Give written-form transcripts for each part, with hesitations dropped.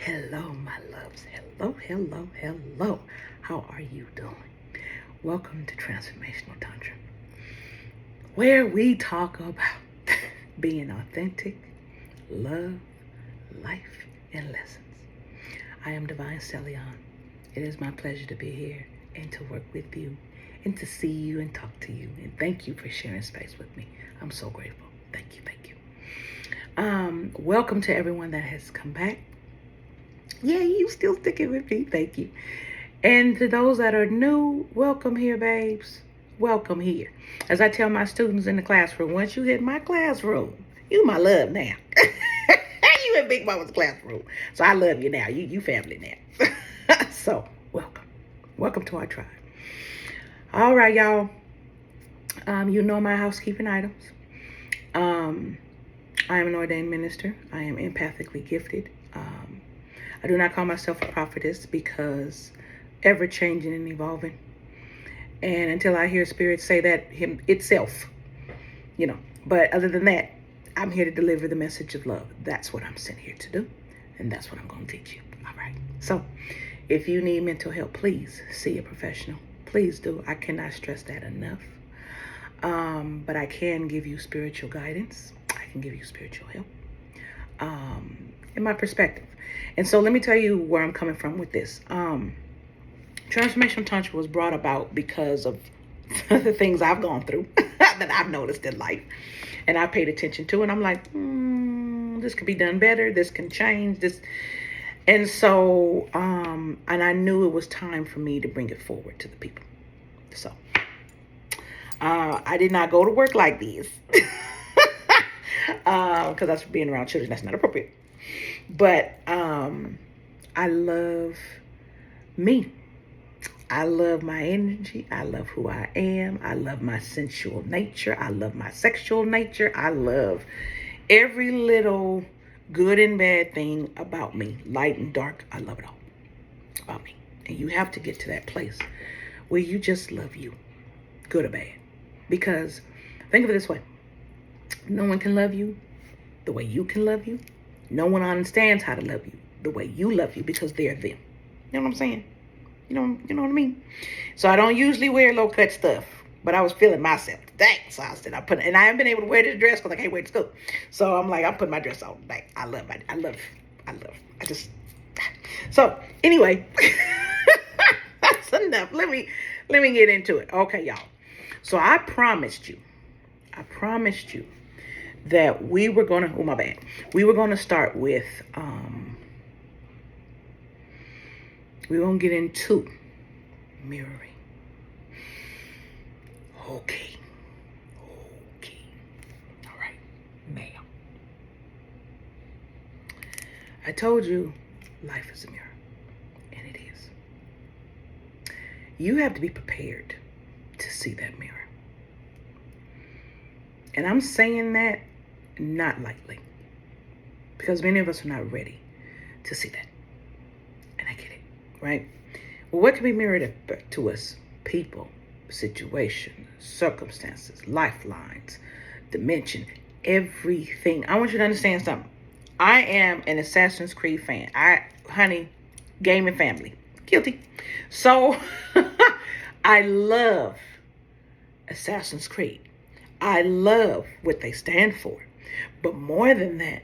Hello, my loves. Hello, hello, hello. How are you doing? Welcome to Transformational Tantra, where we talk about being authentic, love, life, and lessons. I am Divine Celiane. It is my pleasure to be here and to work with you and to see you and talk to you. And thank you for sharing space with me. I'm so grateful. Thank you, thank you. Welcome to everyone that has come back. Yeah, you still sticking with me. Thank you. And to those that are new, welcome here, babes. Welcome here. As I tell my students in the classroom, once you hit my classroom, you my love now. You in Big Mama's classroom. So I love you now. You family now. So welcome. Welcome to our tribe. All right, y'all. You know my housekeeping items. I am an ordained minister. I am empathically gifted. I do not call myself a prophetess because ever changing and evolving. And until I hear spirit say that itself, But other than that, I'm here to deliver the message of love. That's what I'm sent here to do. And that's what I'm going to teach you. All right. So if you need mental help, please see a professional. Please do. I cannot stress that enough. But I can give you spiritual guidance. I can give you spiritual help. In my perspective. And so let me tell you where I'm coming from with this. Transformational Tantra was brought about because of the things I've gone through that I've noticed in life. And I paid attention to, and I'm like, this could be done better. This can change this. And so, and I knew it was time for me to bring it forward to the people. So, I did not go to work like this. Because that's being around children. That's not appropriate. But I love me. I love my energy. I love who I am. I love my sensual nature. I love my sexual nature. I love every little good and bad thing about me, light and dark. I love it all about me. And you have to get to that place where you just love you, good or bad. Because think of it this way. No one can love you the way you can love you. No one understands how to love you the way you love you because they're them. You know what I'm saying? You know what I mean? So I don't usually wear low cut stuff, but I was feeling myself today. So I said, and I haven't been able to wear this dress because I can't wear it to school. So I'm like, I'm putting my dress on today. So anyway, that's enough. Let me get into it. Okay, y'all. So I promised you that we were going to start with, we're going to get into mirroring. Okay. All right. Now, I told you life is a mirror, and it is. You have to be prepared to see that mirror. And I'm saying that not lightly, because many of us are not ready to see that. And I get it, right? Well, what can be mirrored to us? People, situations, circumstances, lifelines, dimension, everything. I want you to understand something. I am an Assassin's Creed fan. Honey, gaming family. Guilty. So, I love Assassin's Creed. I love what they stand for. But more than that,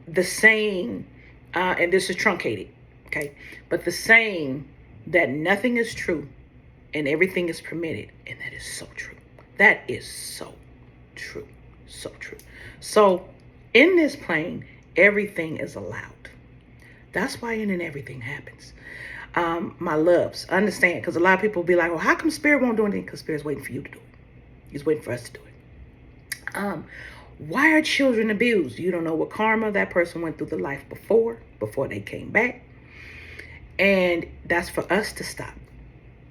the saying, and this is truncated, okay? But the saying that nothing is true and everything is permitted, and that is so true. That is so true. So true. So in this plane, everything is allowed. That's why in and everything happens. My loves, understand, because a lot of people will be like, well, how come Spirit won't do anything? Because Spirit's waiting for you to do it. He's waiting for us to do it. Why are children abused? You don't know what karma that person went through the life before they came back. And that's for us to stop,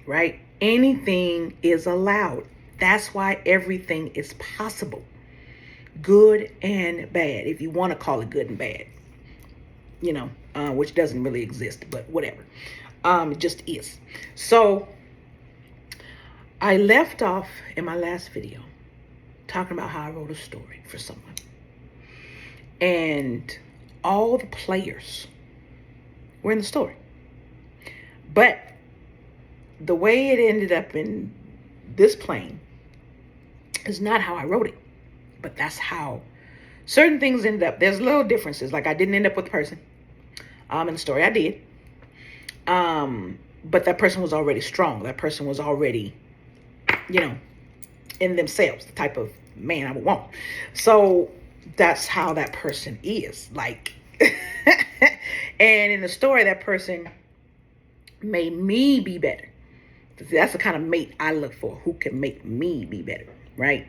right? Anything is allowed. That's why everything is possible. Good and bad, if you want to call it good and bad, which doesn't really exist, but whatever. It just is. So I left off in my last video talking about how I wrote a story for someone. And all the players We're in the story. But the way it ended up in this plane is not how I wrote it. But that's how certain things ended up. There's little differences. Like I didn't end up with a person. In the story I did. But that person was already strong. That person was already, in themselves, the type of man I would want. So that's how that person is. Like, and in the story, that person made me be better. That's the kind of mate I look for, who can make me be better, right?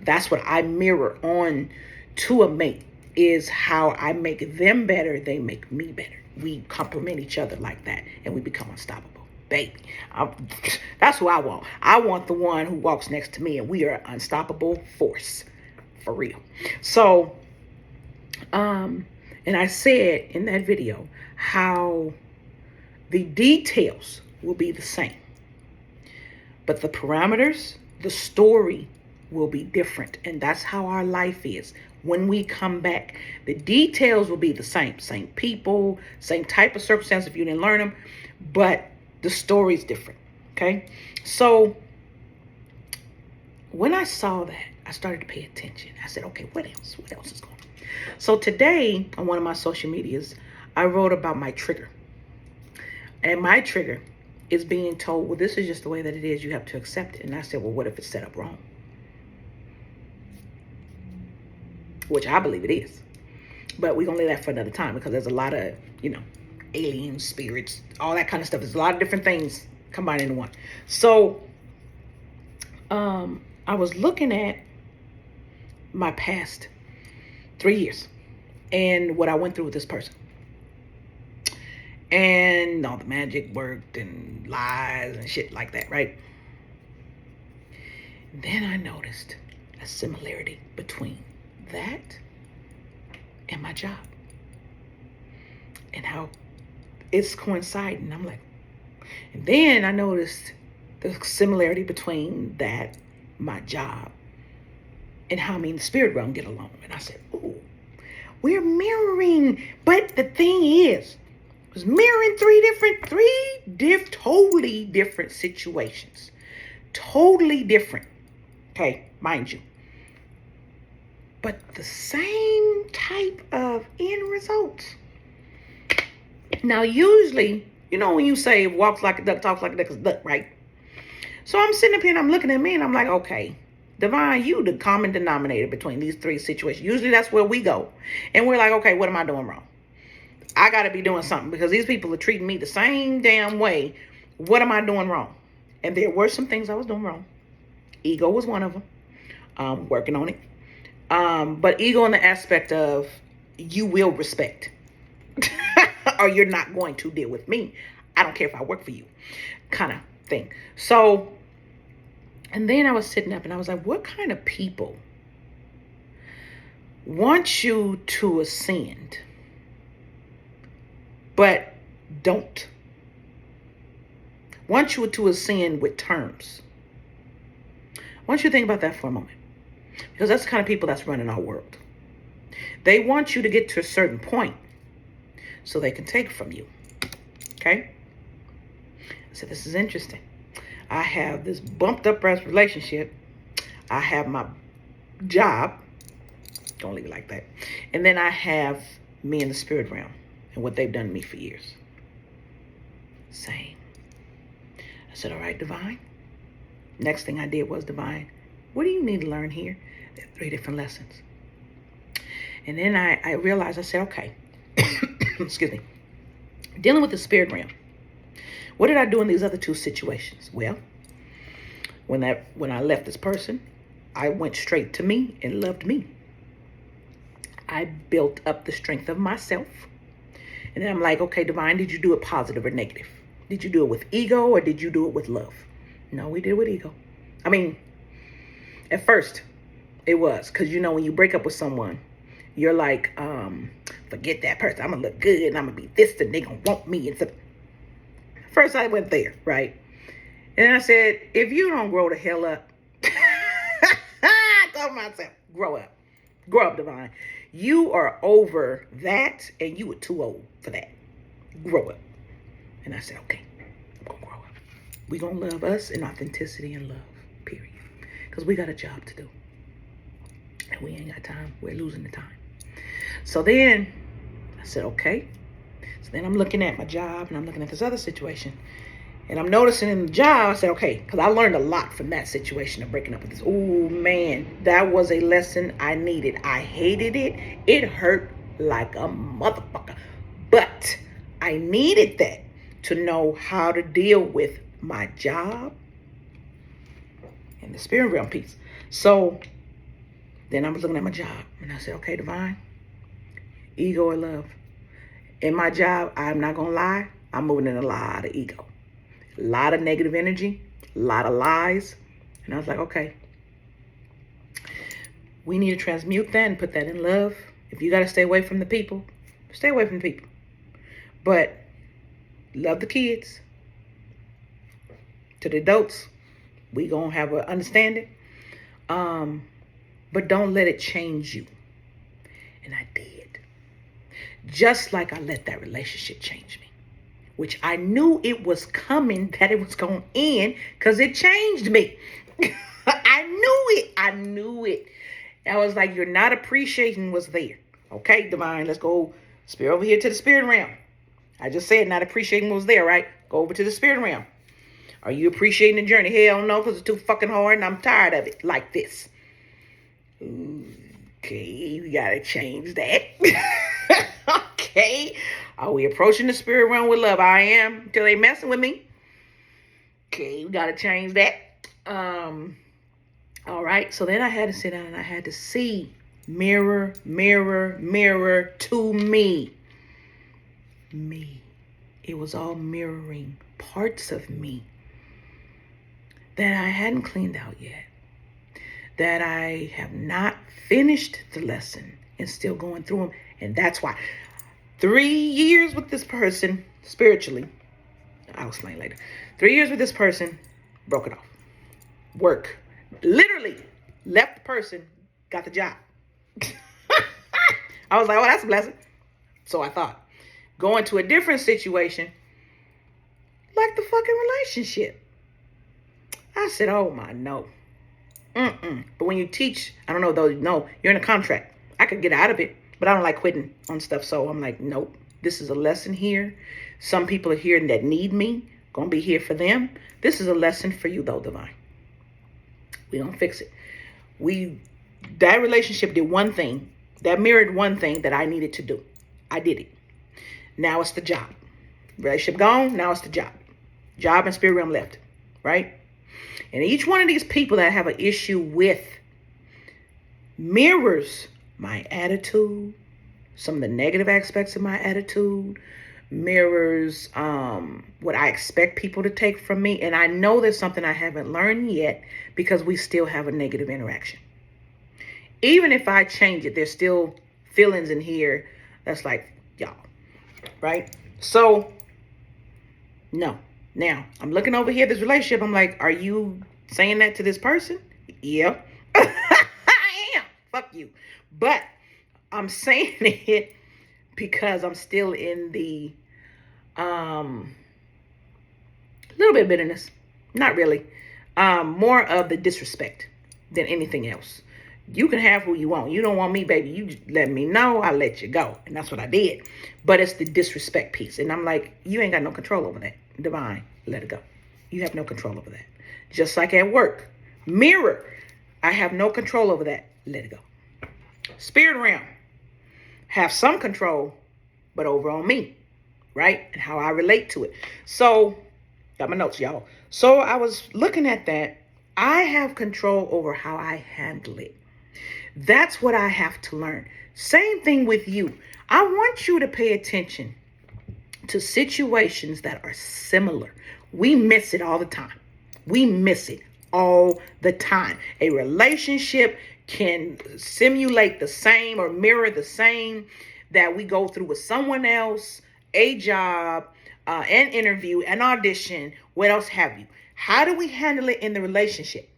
That's what I mirror on to a mate, is how I make them better, they make me better. We complement each other like that, and we become unstoppable. Baby, that's who I want. I want the one who walks next to me, and we are an unstoppable force, for real. So, and I said in that video how the details will be the same, but the parameters, the story will be different. And that's how our life is. When we come back, the details will be the same. Same people, same type of circumstance if you didn't learn them, but the story is different. Okay? So when I saw that, I started to pay attention. I said, okay, what else? What else is going on? So today, on one of my social medias, I wrote about my trigger. And my trigger is being told, well, this is just the way that it is. You have to accept it. And I said, well, what if it's set up wrong? Which I believe it is. But we're going to leave that for another time, because there's a lot of, aliens, spirits, all that kind of stuff. There's a lot of different things combined into one. So I was looking at my past 3 years and what I went through with this person. And all the magic worked and lies and shit like that, right? Then I noticed a similarity between that and my job, and how it's coinciding. I'm like, and then I noticed the similarity between that, my job, and how me and the spirit realm get along. And I said, ooh, we're mirroring. But the thing is, it was mirroring three totally different situations. Totally different. Okay, mind you. But the same type of end results. Now, usually, when you say walks like a duck, talks like a duck, is duck, right? So I'm sitting up here and I'm looking at me and I'm like, okay, Divine, you the common denominator between these three situations. Usually that's where we go. And we're like, okay, what am I doing wrong? I got to be doing something, because these people are treating me the same damn way. What am I doing wrong? And there were some things I was doing wrong. Ego was one of them. Working on it. But ego in the aspect of, you will respect or you're not going to deal with me. I don't care if I work for you, kind of thing. So, and then I was sitting up and I was like, what kind of people want you to ascend, but don't? Want you to ascend with terms. I want you to think about that for a moment, because that's the kind of people that's running our world. They want you to get to a certain point so they can take from you. Okay? So this is interesting. I have this bumped up relationship. I have my job. Don't leave it like that. And then I have me in the spirit realm and what they've done to me for years. Same. I said, all right, Divine. Next thing I did was, Divine, what do you need to learn here? There are 3 different lessons. And then I realized, I said, okay, excuse me, dealing with the spirit realm. What did I do in these other 2 situations? Well, when I left this person, I went straight to me and loved me. I built up the strength of myself. And then I'm like, okay, Divine, did you do it positive or negative? Did you do it with ego or did you do it with love? No, we did it with ego. I mean, at first it was, because when you break up with someone, you're like, forget that person. I'm going to look good and I'm going to be this and they going to want me. And so, first I went there, right? And I said, if you don't grow the hell up, I told myself, grow up. Grow up, Divine. You are over that and you were too old for that. grow up. And I said, okay, I'm going to grow up. We're going to love us in authenticity and love, period. Because we got a job to do. And we ain't got time. We're losing the time. So then I said, okay. So then I'm looking at my job and I'm looking at this other situation. And I'm noticing in the job, I said, okay, because I learned a lot from that situation of breaking up with this. Oh, man, that was a lesson I needed. I hated it. It hurt like a motherfucker. But I needed that to know how to deal with my job and the spirit realm piece. So then I was looking at my job and I said, okay, Divine, ego or love. In my job, I'm not going to lie, I'm moving in a lot of ego. A lot of negative energy, a lot of lies. And I was like, okay, we need to transmute that and put that in love. If you got to stay away from the people, stay away from the people. But love the kids. To the adults, we going to have an understanding. But don't let it change you. And I did. Just like I let that relationship change me. Which I knew it was coming, that it was going to end, because it changed me. I knew it. I was like, you're not appreciating what's there. Okay, Divine, let's go spirit over here to the spirit realm. I just said not appreciating what was there, right? Go over to the spirit realm. Are you appreciating the journey? Hell no, because it's too fucking hard and I'm tired of it. Like this. Okay, we got to change that. Okay. Are we approaching the spirit realm with love? I am, until they messing with me. Okay, we got to change that. All right. So then I had to sit down and I had to see mirror, mirror, mirror to me. Me. It was all mirroring parts of me that I hadn't cleaned out yet. That I have not finished the lesson and still going through them. And that's why 3 years with this person spiritually, I'll explain later. 3 years with this person, broke it off. Work. Literally left the person, got the job. I was like, oh, that's a blessing. So I thought. Going to a different situation, like the fucking relationship. I said, oh my, no. But when you teach, I don't know though, no, you're in a contract. I could get out of it, but I don't like quitting on stuff. So I'm like, nope, this is a lesson here. Some people are here that need me. Gonna be here for them. This is a lesson for you though, Divine. We gonna fix it. That relationship did one thing, that mirrored one thing that I needed to do. I did it. Now it's the job. Relationship gone, now it's the job. Job and spirit realm left, right? And each one of these people that I have an issue with mirrors my attitude, some of the negative aspects of my attitude, mirrors what I expect people to take from me. And I know there's something I haven't learned yet because we still have a negative interaction. Even if I change it, there's still feelings in here that's like, y'all, right? So, no. Now, I'm looking over here at this relationship. I'm like, are you saying that to this person? Yeah. I am. Fuck you. But I'm saying it because I'm still in the little bit of bitterness. Not really. More of the disrespect than anything else. You can have who you want. You don't want me, baby. You just let me know. I'll let you go. And that's what I did. But it's the disrespect piece. And I'm like, you ain't got no control over that. Divine, let it go. You have no control over that. Just like at work. Mirror. I have no control over that. Let it go. Spirit realm. Have some control, but over on me. Right? And how I relate to it. So, got my notes, y'all. So I was looking at that. I have control over how I handle it. That's what I have to learn. Same thing with you. I want you to pay attention to situations that are similar. We miss it all the time. We miss it all the time. A relationship can simulate the same or mirror the same that we go through with someone else, a job, an interview, an audition, what else have you. How do we handle it in the relationship?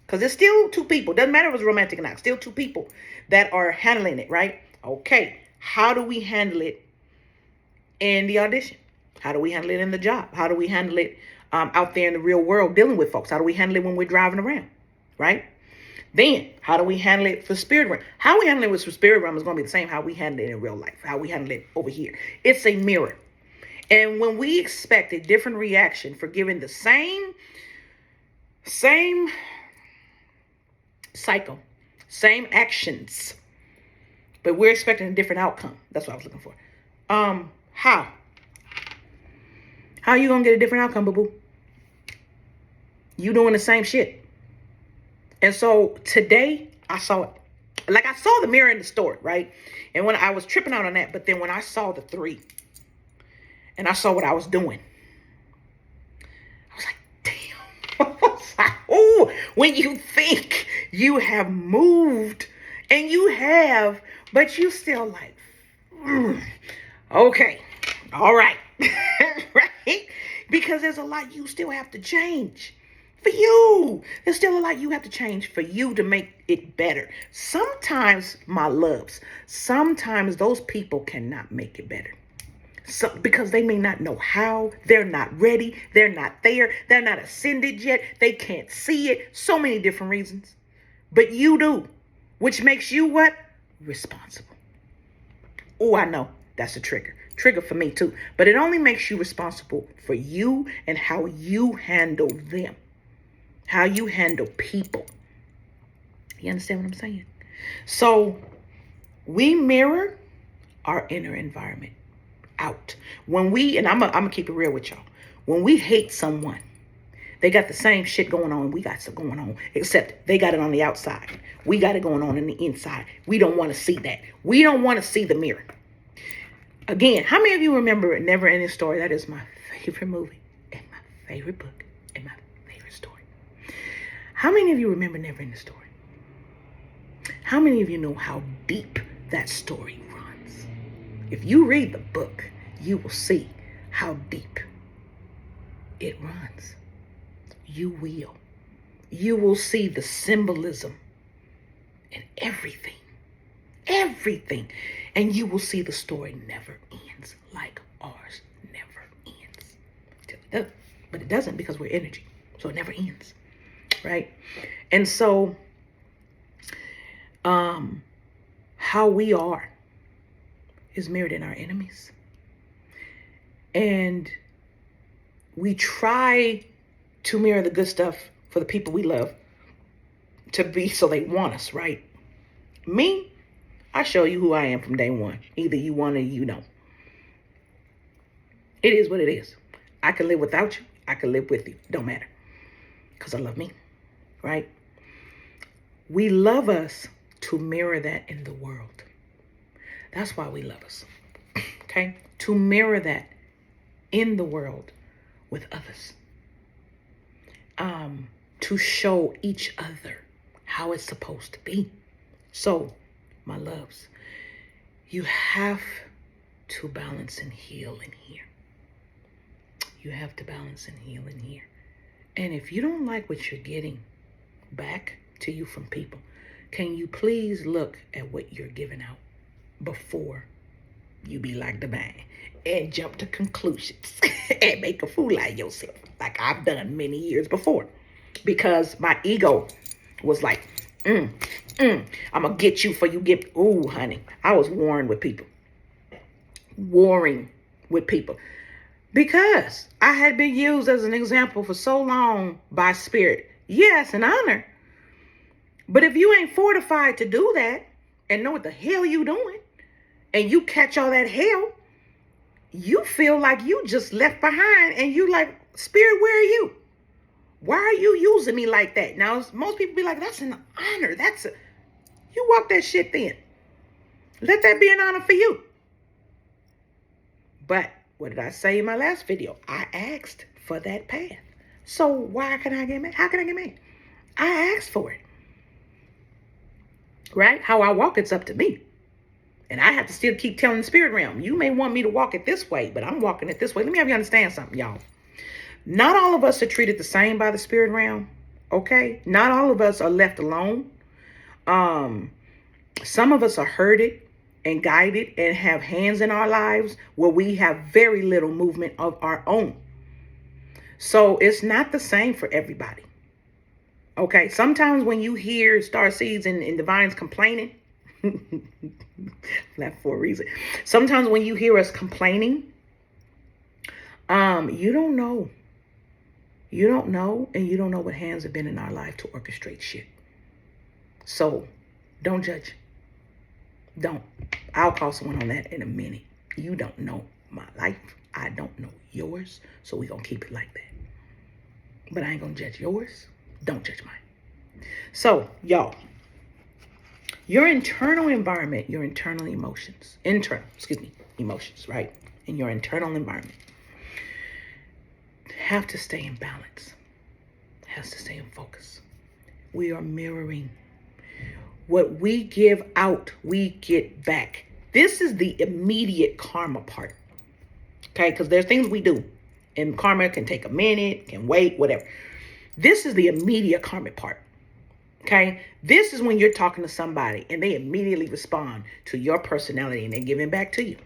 Because it's still two people. Doesn't matter if it's romantic or not. Still two people that are handling it, right? Okay. How do we handle it in the audition? How do we handle it in the job? How do we handle it out there in the real world dealing with folks? How do we handle it when we're driving around, right? Then, how do we handle it for spirit realm? How we handle it with spirit realm is going to be the same how we handle it in real life, how we handle it over here. It's a mirror. And when we expect a different reaction for giving the same cycle, same actions, but we're expecting a different outcome. That's what I was looking for. How? How are you going to get a different outcome, boo-boo? You doing the same shit. And so today I saw it. Like I saw the mirror in the story, right? And when I was tripping out on that, but then when I saw the 3 and I saw what I was doing, I was like, damn. I was like, oh, when you think you have moved and you have, but you still like, okay, all right, right? Because there's a lot you still have to change. For you, there's still a lot you have to change for you to make it better. Sometimes, my loves, sometimes those people cannot make it better. So, because they may not know how, they're not ready, they're not there, they're not ascended yet, they can't see it, so many different reasons. But you do, which makes you what? Responsible. Oh, I know, that's a trigger. Trigger for me too. But it only makes you responsible for you and how you handle them. How you handle people. You understand what I'm saying? So we mirror our inner environment out. When we, and I'm gonna keep it real with y'all. When we hate someone, they got the same shit going on we got some going on, except they got it on the outside. We got it going on the inside. We don't want to see that. We don't want to see the mirror. Again, how many of you remember Never Ending Story? That is my favorite movie and my favorite book and my favorite story. How many of you remember Never Ending Story? How many of you know how deep that story runs? If you read the book, you will see how deep it runs. You will. You will see the symbolism in everything. Everything. And you will see the story never ends like ours never ends. It does. But it doesn't because we're energy. So it never ends. Right? And so how we are is mirrored in our enemies. And we try to mirror the good stuff for the people we love to be so they want us, right? Me, I show you who I am from day one. Either you want or you don't. It is what it is. I can live without you. I can live with you. Don't matter. Because I love me, right? We love us to mirror that in the world. That's why we love us, okay? To mirror that in the world with others. To show each other how it's supposed to be. So, my loves, you have to balance and heal in here. You have to balance and heal in here. And if you don't like what you're getting back to you from people, can you please look at what you're giving out before you be like Divine and jump to conclusions and make a fool out of yourself like I've done many years before. Because my ego was like, I'm going to get you for you get, ooh, honey. I was warring with people. Warring with people. Because I had been used as an example for so long by spirit. Yes, an honor. But if you ain't fortified to do that and know what the hell you doing, and you catch all that hell, you feel like you just left behind and you like, spirit, where are you? Why are you using me like that? Now, most people be like, that's an honor. You walk that shit then. Let that be an honor for you. But what did I say in my last video? I asked for that path. So why can I get mad? How can I get mad? I asked for it. Right? How I walk, it's up to me. And I have to still keep telling the spirit realm, you may want me to walk it this way, but I'm walking it this way. Let me have you understand something, y'all. Not all of us are treated the same by the spirit realm. Okay? Not all of us are left alone. Some of us are hurted. and guided and have hands in our lives where we have very little movement of our own. So it's not the same for everybody. Okay, sometimes when you hear starseeds and divines complaining, laugh for a reason. Sometimes when you hear us complaining, you don't know. You don't know, and you don't know what hands have been in our life to orchestrate shit. So don't judge. Don't. I'll call someone on that in a minute. You don't know my life. I don't know yours. So we're going to keep it like that. But I ain't going to judge yours. Don't judge mine. So, y'all, your internal environment, your internal emotions, emotions, right? In your internal environment have to stay in balance, has to stay in focus. We are mirroring. What we give out, we get back. This is the immediate karma part. Okay, because there's things we do, and karma can take a minute, can wait, whatever. This is the immediate karmic part. Okay, this is when you're talking to somebody and they immediately respond to your personality and they're giving back to you.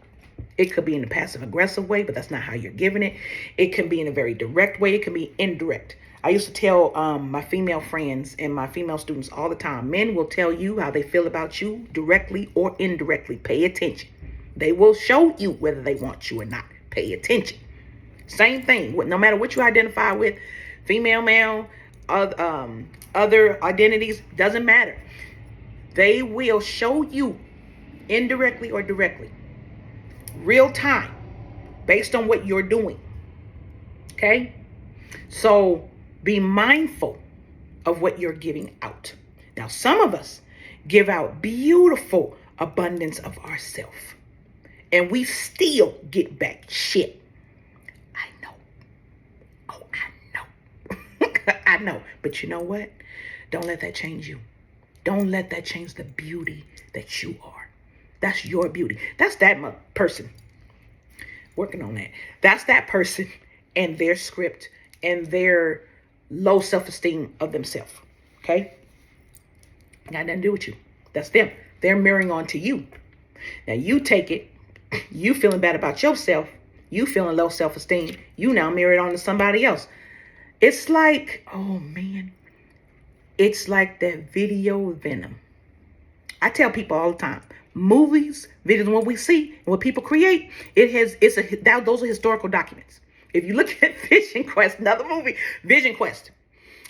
It could be in a passive aggressive way, but that's not how you're giving it. It can be in a very direct way. It can be indirect. I used to tell my female friends and my female students all the time, men will tell you how they feel about you directly or indirectly. Pay attention. They will show you whether they want you or not. Pay attention. Same thing. No matter what you identify with, female, male, other identities, doesn't matter. They will show you indirectly or directly, real time, based on what you're doing. Okay? So be mindful of what you're giving out. Now, some of us give out beautiful abundance of ourselves, and we still get back shit. I know. Oh, I know. I know. But you know what? Don't let that change you. Don't let that change the beauty that you are. That's your beauty. That's that person. Working on that. That's that person and their script and their low self-esteem of themselves. Okay? Got nothing to do with you. That's them. They're mirroring onto you. Now you take it. You feeling bad about yourself. You feeling low self-esteem. You now mirror it onto somebody else. It's like, oh man. It's like that video venom. I tell people all the time, movies, videos, what we see, and what people create, those are historical documents. If you look at Vision Quest, another movie, Vision Quest,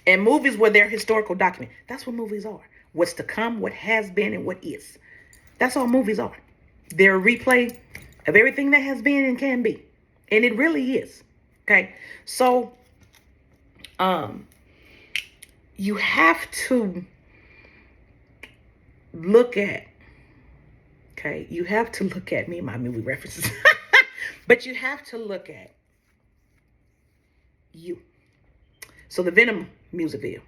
and movies where they're historical document, that's what movies are. What's to come, what has been, and what is. That's all movies are. They're a replay of everything that has been and can be. And it really is. Okay? So, you have to look at, you have to look at me and my movie references, but you have to look at you. So the Venom music video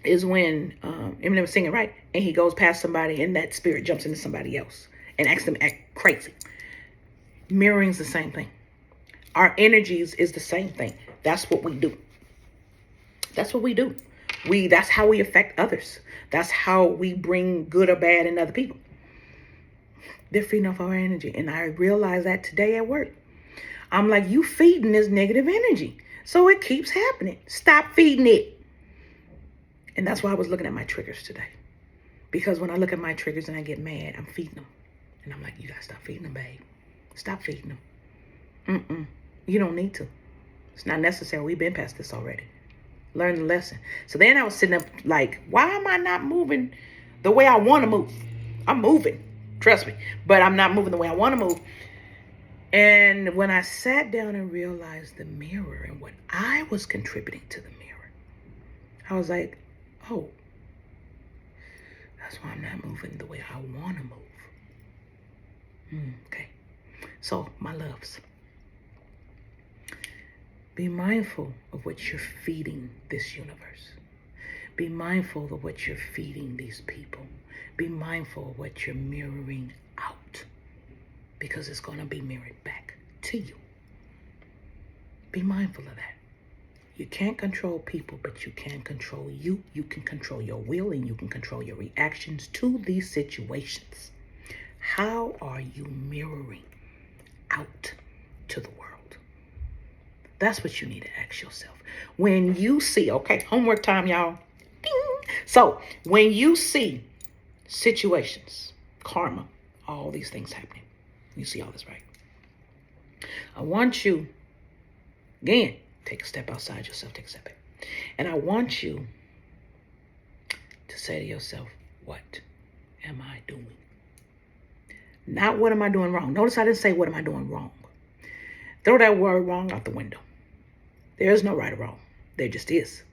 is when Eminem is singing, right? And he goes past somebody and that spirit jumps into somebody else and acts them act crazy. Mirroring is the same thing. Our energies is the same thing. That's what we do. That's what we do. That's how we affect others. That's how we bring good or bad in other people. They're feeding off our energy. And I realized that today at work. I'm like, you feeding this negative energy. So it keeps happening. Stop feeding it. And that's why I was looking at my triggers today. Because when I look at my triggers and I get mad, I'm feeding them. And I'm like, you gotta stop feeding them, babe. Stop feeding them. You don't need to. It's not necessary. We've been past this already. Learn the lesson. So then I was sitting up like, why am I not moving the way I want to move? I'm moving. Trust me. But I'm not moving the way I want to move. And when I sat down and realized the mirror and what I was contributing to the mirror, I was like, oh, that's why I'm not moving the way I want to move. Okay. So, my loves, be mindful of what you're feeding this universe. Be mindful of what you're feeding these people. Be mindful of what you're mirroring out. Because it's going to be mirrored back to you. Be mindful of that. You can't control people, but you can control you. You can control your will, and you can control your reactions to these situations. How are you mirroring out to the world? That's what you need to ask yourself. When you see, okay, homework time, y'all. Ding. So when you see situations, karma, all these things happening, you see all this, right? I want you, again, take a step outside yourself, take a step back. And I want you to say to yourself, what am I doing? Not what am I doing wrong. Notice I didn't say what am I doing wrong. Throw that word wrong out the window. There is no right or wrong. There just is.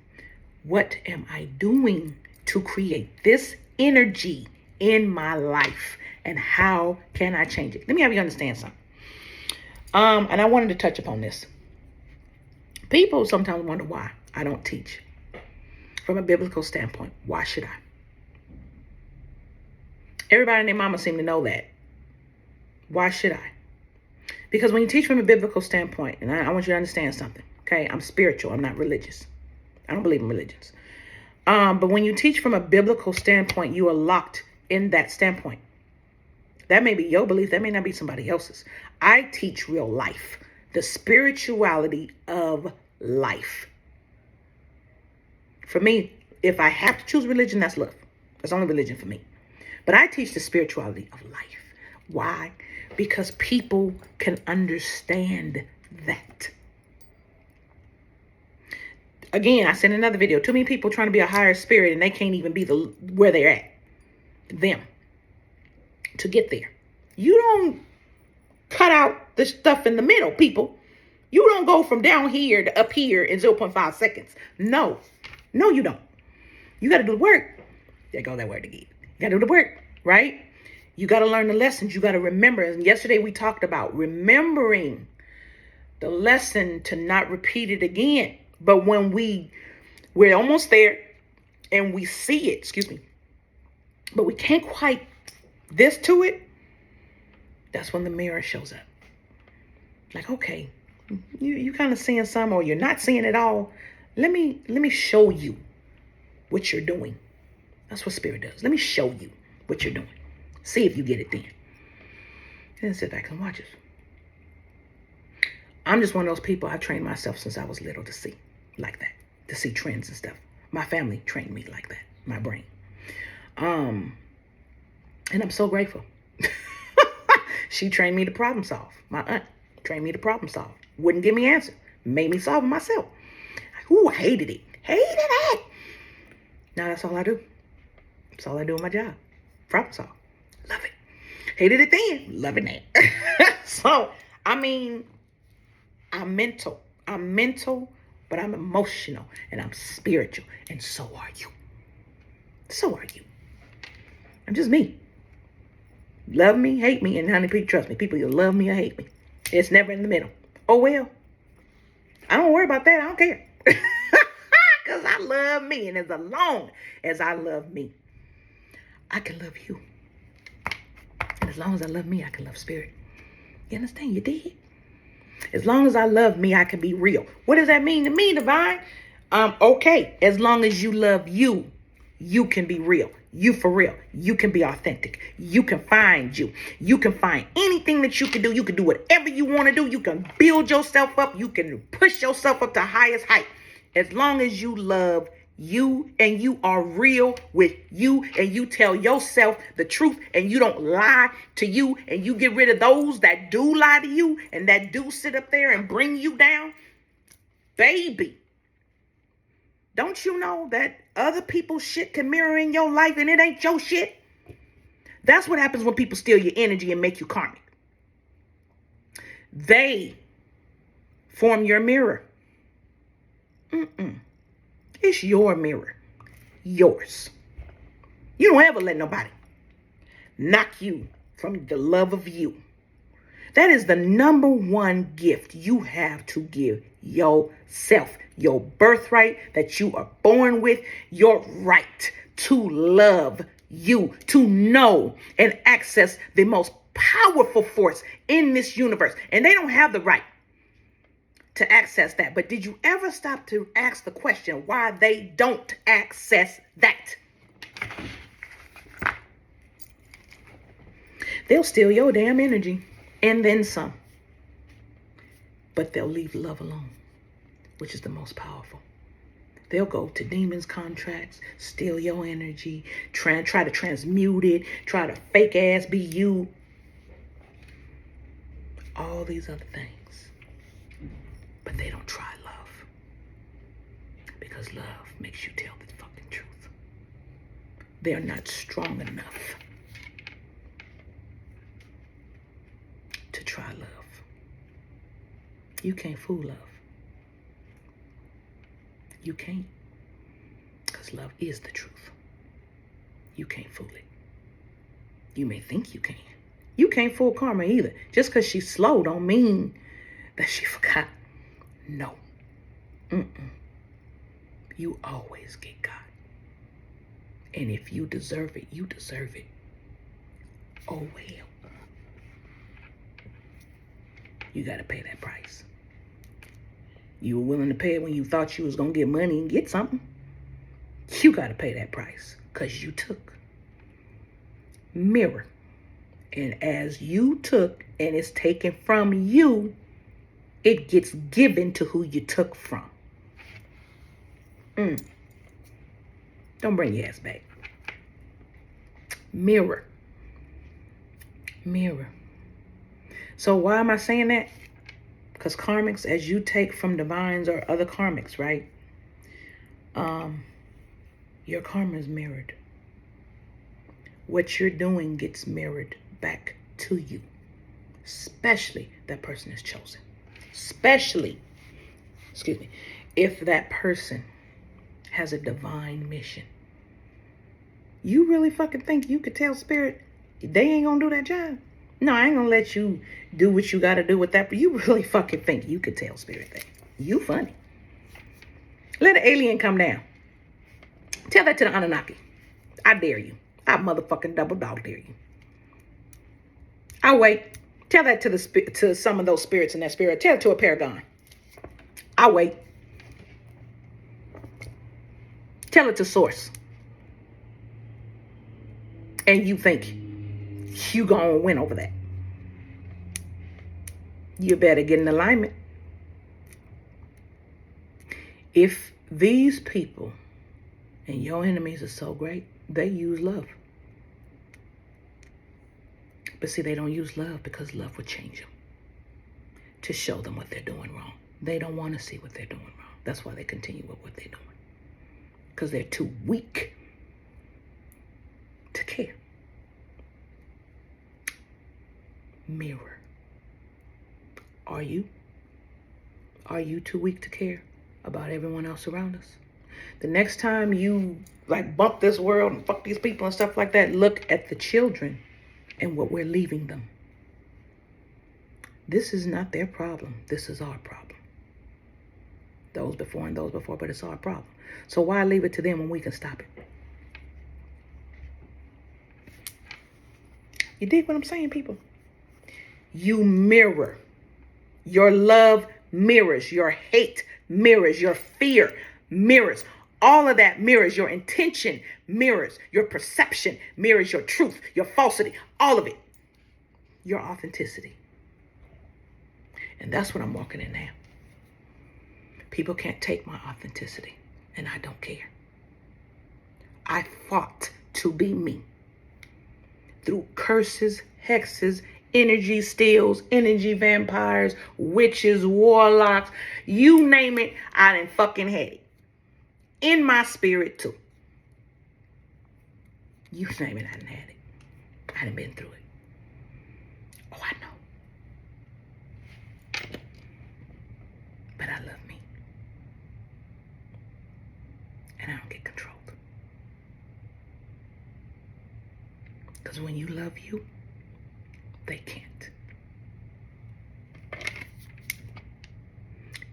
What am I doing to create this energy in my life? And how can I change it? Let me have you understand something. And I wanted to touch upon this. People sometimes wonder why I don't teach. From a biblical standpoint, why should I? Everybody and their mama seem to know that. Why should I? Because when you teach from a biblical standpoint, and I want you to understand something, okay? I'm spiritual. I'm not religious. I don't believe in religions. But when you teach from a biblical standpoint, you are locked in that standpoint. That may be your belief. That may not be somebody else's. I teach real life. The spirituality of life. For me, if I have to choose religion, that's love. That's only religion for me. But I teach the spirituality of life. Why? Because people can understand that. Again, I sent another video. Too many people trying to be a higher spirit and they can't even be where they're at. Them. To get there. You don't cut out the stuff in the middle, people. You don't go from down here to up here in 0.5 seconds. No. No, you don't. You got to do the work. There goes that word again. You got to do the work, right? You got to learn the lessons. You got to remember. And yesterday we talked about remembering the lesson to not repeat it again. But when we're almost there and we see it, but we can't quite this to it, that's when the mirror shows up. Like, okay, you kind of seeing some, or you're not seeing it all. Let me show you what you're doing. That's what spirit does. Let me show you what you're doing. See if you get it then. And then sit back and watch it. I'm just one of those people. I trained myself since I was little to see like that, to see trends and stuff. My family trained me like that, my brain. And I'm so grateful. She trained me to problem solve. My aunt trained me to problem solve. Wouldn't give me answer. Made me solve it myself. Ooh, I hated it. Hated it. Now that's all I do. That's all I do in my job. Problem solve. Love it. Hated it then. Loving it. So, I mean, I'm mental. But I'm emotional. And I'm spiritual. And so are you. So are you. I'm just me. Love me, hate me, and honey, people, trust me. People either love me or hate me. It's never in the middle. Oh, well. I don't worry about that. I don't care. Because I love me. And as long as I love me, I can love you. And as long as I love me, I can love spirit. You understand? You did? As long as I love me, I can be real. What does that mean to me, Divine? Okay. As long as you love you, you can be real. You for real. You can be authentic. You can find you. You can find anything that you can do. You can do whatever you want to do. You can build yourself up. You can push yourself up to highest height. As long as you love you and you are real with you and you tell yourself the truth and you don't lie to you and you get rid of those that do lie to you and that do sit up there and bring you down, baby. Don't you know that other people's shit can mirror in your life and it ain't your shit? That's what happens when people steal your energy and make you karmic. They form your mirror. It's your mirror. Yours. You don't ever let nobody knock you from the love of you. That is the number one gift you have to give yourself. Your birthright that you are born with. Your right to love you. To know and access the most powerful force in this universe. And they don't have the right to access that. But did you ever stop to ask the question why they don't access that? They'll steal your damn energy and then some. But they'll leave love alone, which is the most powerful. They'll go to demons' contracts, steal your energy, try to transmute it, try to fake ass be you. All these other things. But they don't try love. Because love makes you tell the fucking truth. They're not strong enough to try love. You can't fool love. You can't. Because love is the truth. You can't fool it. You may think you can. You can't fool karma either. Just because she's slow don't mean that she forgot. No. You always get God. And if you deserve it, you deserve it. Oh well. You got to pay that price. You were willing to pay it when you thought you was going to get money and get something. You got to pay that price because you took. Mirror. And as you took and it's taken from you, it gets given to who you took from. Don't bring your ass back. Mirror. Mirror. So why am I saying that? Because karmics, as you take from divines or other karmics, right? Your karma is mirrored. What you're doing gets mirrored back to you. Especially that person is chosen. Especially, if that person has a divine mission. You really fucking think you could tell spirit they ain't gonna do that job? No, I ain't gonna let you do what you gotta do with that, but you really fucking think you could tell spirit that. You funny. Let an alien come down. Tell that to the Anunnaki. I dare you. I motherfucking double dog dare you. I'll wait. Tell that to some of those spirits in that spirit. Tell it to a paragon. I'll wait. Tell it to source. And you think you gonna win over that. You better get in alignment. If these people and your enemies are so great, they use love. But see, they don't use love because love would change them. To show them what they're doing wrong. They don't want to see what they're doing wrong. That's why they continue with what they're doing. Because they're too weak to care. Mirror. Are you? Are you too weak to care about everyone else around us? The next time you bump this world and fuck these people and stuff like that, look at the children and what we're leaving them. This is not their problem. This is our problem. Those before and those before, but it's our problem. So why leave it to them when we can stop it? You dig what I'm saying, people? You mirror. Your love mirrors. Your hate mirrors. Your fear mirrors. All of that mirrors. Your intention mirrors. Your perception mirrors your truth, your falsity, all of it. Your authenticity. And that's what I'm walking in now. People can't take my authenticity, and I don't care. I fought to be me. Through curses, hexes, energy steals, energy vampires, witches, warlocks, you name it, I done fucking had it. In my spirit too. You name it, I done had it. I done been through it. Oh, I know. But I love me. And I don't get controlled. Because when you love you, they can't.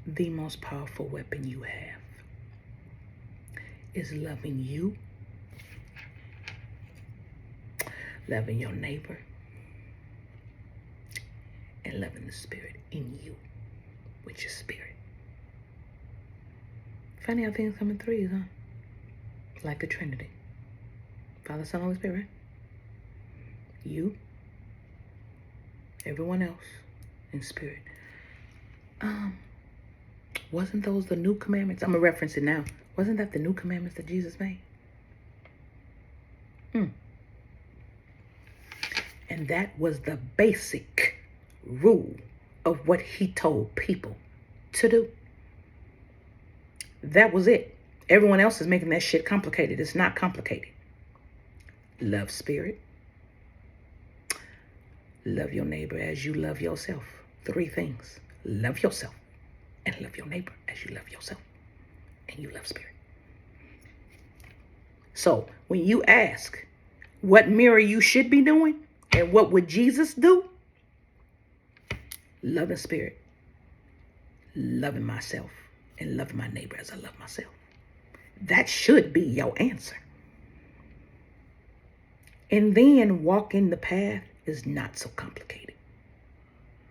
The most powerful weapon you have is loving you, loving your neighbor, and loving the spirit in you. which is spirit. Funny how things come in threes, huh? Like the Trinity. Father, Son, Holy Spirit, right? You, everyone else, in spirit. Wasn't those the new commandments? I'm going to reference it now. Wasn't that the new commandments that Jesus made? And that was the basic rule of what he told people to do. That was it. Everyone else is making that shit complicated. It's not complicated. Love spirit. Love your neighbor as you love yourself. 3 things. Love yourself and love your neighbor as you love yourself. And you love spirit. So when you ask what mirror you should be doing and what would Jesus do? Loving spirit, loving myself, and loving my neighbor as I love myself. That should be your answer. And then walking the path is not so complicated.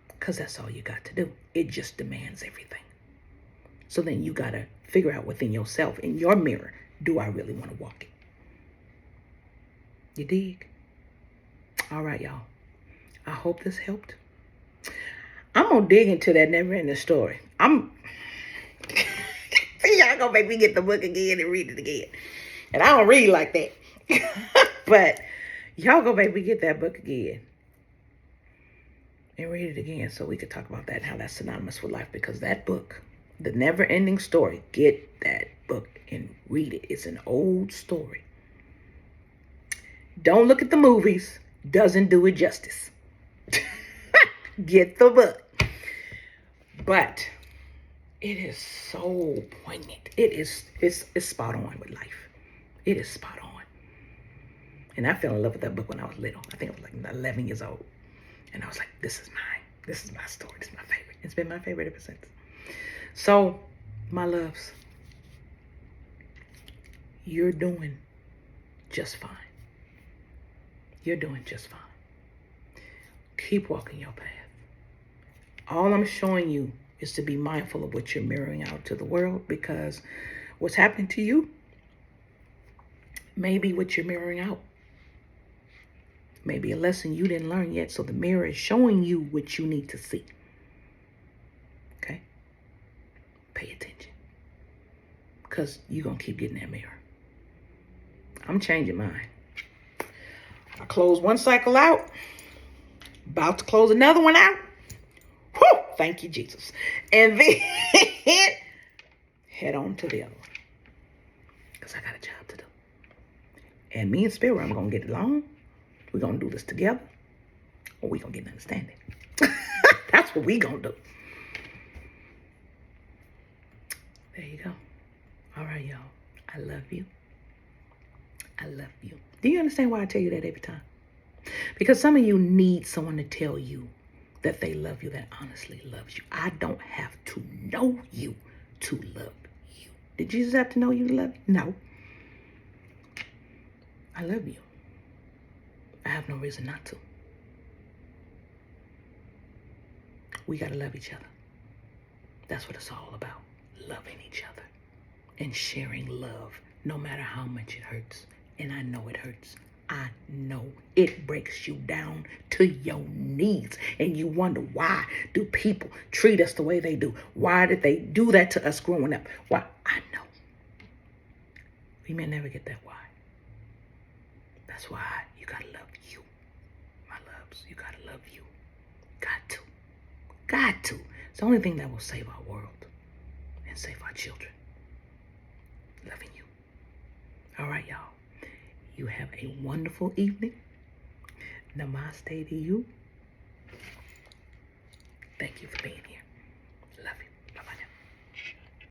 Because that's all you got to do. It just demands everything. So then you got to figure out within yourself, in your mirror, do I really want to walk it? You dig? All right, y'all. I hope this helped. I'm going to dig into that never-ending story. Y'all going to make me get the book again and read it again. And I don't read like that. But y'all going to make me get that book again and read it again so we could talk about that and how that's synonymous with life. Because that book, The Never-Ending Story, get that book and read it. It's an old story. Don't look at the movies. Doesn't do it justice. Get the book. But it is so poignant. It's spot on with life. It is spot on. And I fell in love with that book when I was little. I think I was like 11 years old. And I was like, this is mine. This is my story. This is my favorite. It's been my favorite ever since. So, my loves, you're doing just fine. You're doing just fine. Keep walking your path. All I'm showing you is to be mindful of what you're mirroring out to the world, because what's happening to you may be what you're mirroring out. Maybe a lesson you didn't learn yet, so the mirror is showing you what you need to see. Okay? Pay attention. Because you're going to keep getting that mirror. I'm changing mine. I closed one cycle out. About to close another one out. Whew! Thank you, Jesus. And then head on to the other one. Because I got a job to do. And me and Spirit, I'm going to get along. We're going to do this together. Or we're going to get an understanding. That's what we're going to do. There you go. All right, y'all. I love you. I love you. Do you understand why I tell you that every time? Because some of you need someone to tell you that they love you, that honestly loves you. I don't have to know you to love you. Did Jesus have to know you to love you? No. I love you. I have no reason not to. We got to love each other. That's what it's all about. Loving each other and sharing love, no matter how much it hurts. And I know it hurts. I know it breaks you down to your knees. And you wonder, why do people treat us the way they do? Why did they do that to us growing up? Why? I know. We may never get that why. That's why you got to love you, my loves. You got to love you. Got to. Got to. It's the only thing that will save our world and save our children. Loving you. All right, y'all. You have a wonderful evening. Namaste to you.